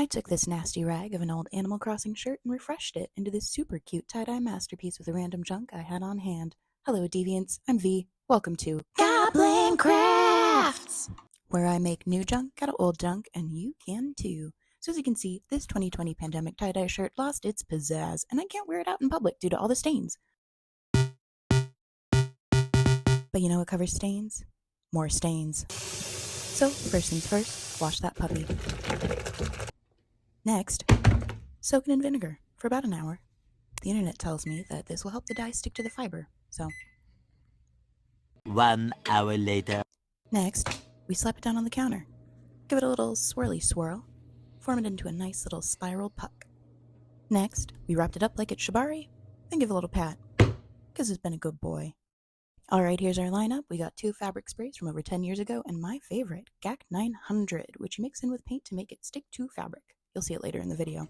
I took this nasty rag of an old Animal Crossing shirt and refreshed it into this super cute tie-dye masterpiece with the random junk I had on hand. Hello, Deviants. I'm V. Welcome to Goblin Crafts, where I make new junk out of old junk, and you can too. So as you can see, this 2020 pandemic tie-dye shirt lost its pizzazz, and I can't wear it out in public due to all the stains. But you know what covers stains? More stains. So, first things first, wash that puppy. Next, soak it in vinegar for about an hour. The internet tells me that this will help the dye stick to the fiber, so. 1 hour later. Next, we slap it down on the counter. Give it a little swirly swirl. Form it into a nice little spiral puck. Next, we wrapped it up like it's shibari, then give it a little pat, because it's been a good boy. Alright, here's our lineup. We got 2 fabric sprays from over 10 years ago, and my favorite, GAC 900, which you mix in with paint to make it stick to fabric. You'll see it later in the video.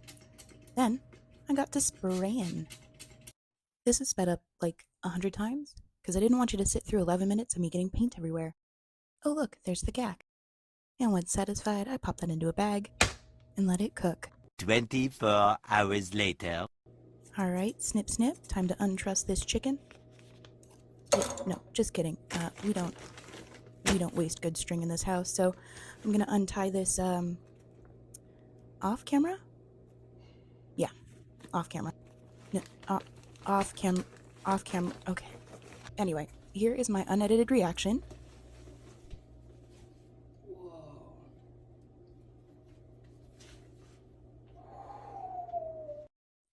Then, I got to spraying. This is sped up like 100 times, because I didn't want you to sit through 11 minutes of me getting paint everywhere. Oh look, there's the GAC. And once satisfied, I pop that into a bag and let it cook. 24 hours later. Alright, snip snip, time to untruss this chicken. No, just kidding. We don't waste good string in this house, so I'm gonna untie this off camera? Yeah, off camera. No, off cam, okay. Anyway, here is my unedited reaction.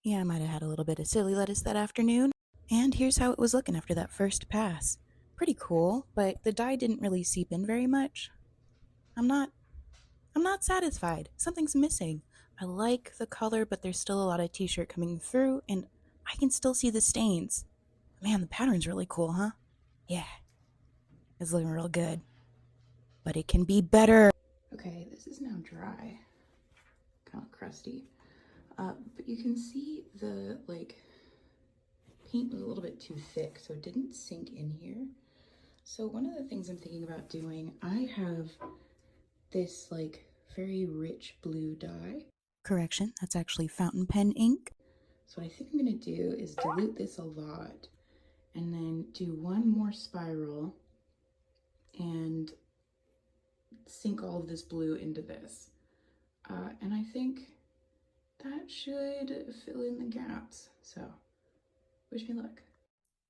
Yeah, I might have had a little bit of silly lettuce that afternoon. And here's how it was looking after that first pass. Pretty cool, but the dye didn't really seep in very much. I'm not satisfied. Something's missing. I like the color, but there's still a lot of t-shirt coming through, and I can still see the stains. Man, the pattern's really cool, huh? Yeah. It's looking real good. But it can be better. Okay, this is now dry. Kind of crusty. But you can see the, paint was a little bit too thick, so it didn't sink in here. So one of the things I'm thinking about doing, I have this, very rich blue dye. Correction, that's actually fountain pen ink. So what I think I'm gonna do is dilute this a lot, and then do one more spiral and sink all of this blue into this. And I think that should fill in the gaps. So, wish me luck.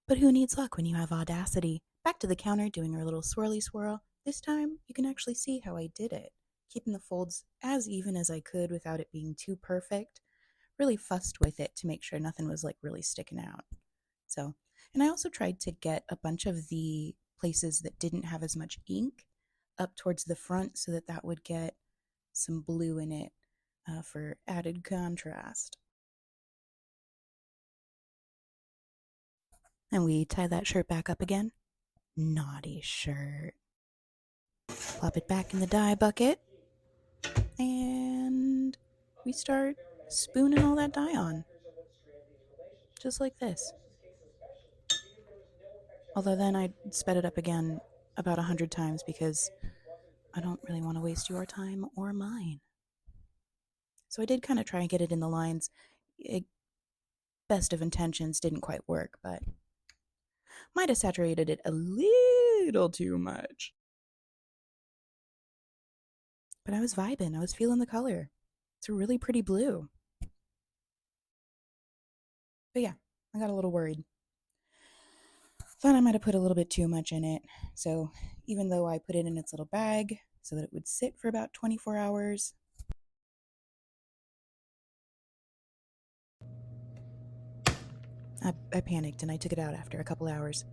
But who needs luck when you have audacity? Back to the counter doing our little swirly swirl. This time, you can actually see how I did it, keeping the folds as even as I could without it being too perfect. Really fussed with it to make sure nothing was really sticking out. So, and I also tried to get a bunch of the places that didn't have as much ink up towards the front so that would get some blue in it for added contrast. And we tie that shirt back up again. Naughty shirt. Plop it back in the dye bucket. And we start spooning all that dye on. Just like this. Although then I sped it up again about 100 times because I don't really want to waste your time or mine. So I did kind of try and get it in the lines. Best of intentions, didn't quite work, but might have saturated it a little too much. But I was vibing. I was feeling the color. It's a really pretty blue. But yeah, I got a little worried. Thought I might have put a little bit too much in it. So even though I put it in its little bag so that it would sit for about 24 hours, I panicked and I took it out after a couple hours.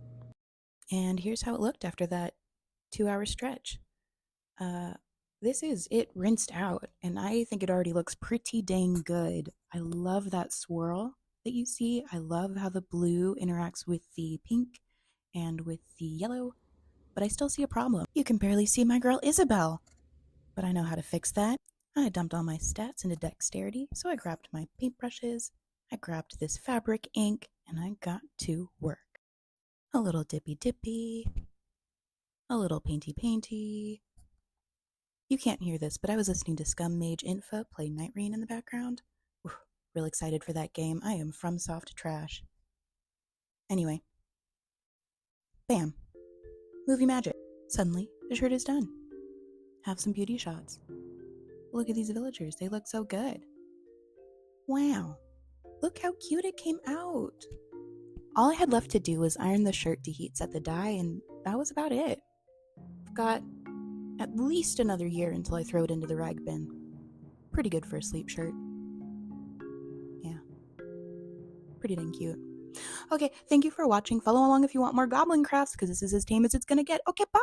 And here's how it looked after that 2-hour stretch. It rinsed out, and I think it already looks pretty dang good. I love that swirl that you see. I love how the blue interacts with the pink and with the yellow, but I still see a problem. You can barely see my girl Isabel, but I know how to fix that. I dumped all my stats into dexterity, so I grabbed my paintbrushes, I grabbed this fabric ink, and I got to work. A little dippy dippy, a little painty painty, You can't hear this, but I was listening to Scum Mage Infa play Night Rain in the background. Oof, real excited for that game. I am from soft trash. Anyway. Bam. Movie magic. Suddenly, the shirt is done. Have some beauty shots. Look at these villagers. They look so good. Wow. Look how cute it came out. All I had left to do was iron the shirt to heat set the dye, and that was about it. I've got at least another year until I throw it into the rag bin. Pretty good for a sleep shirt. Yeah. Pretty dang cute. Okay, thank you for watching. Follow along if you want more goblin crafts, because this is as tame as it's gonna get. Okay, bye!